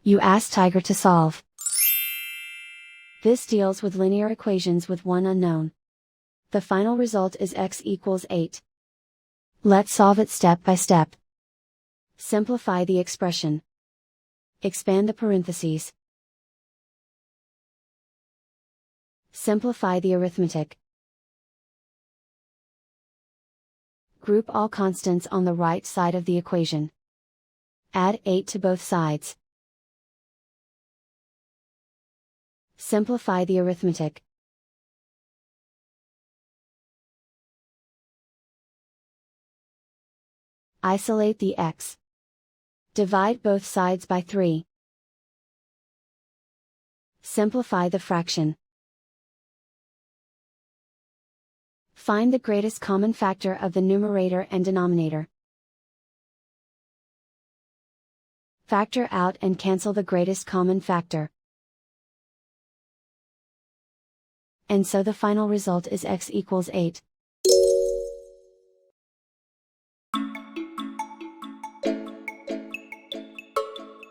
You ask Tiger to solve. This deals with linear equations with one unknown. The final result is x equals 8. Let's solve it step by step. Simplify the expression. Expand the parentheses. Simplify the arithmetic. Group all constants on the right side of the equation. Add 8 to both sides. Simplify the arithmetic. Isolate the x. Divide both sides by 3. Simplify the fraction. Find the greatest common factor of the numerator and denominator. Factor out and cancel the greatest common factor. And so the final result is x equals 8.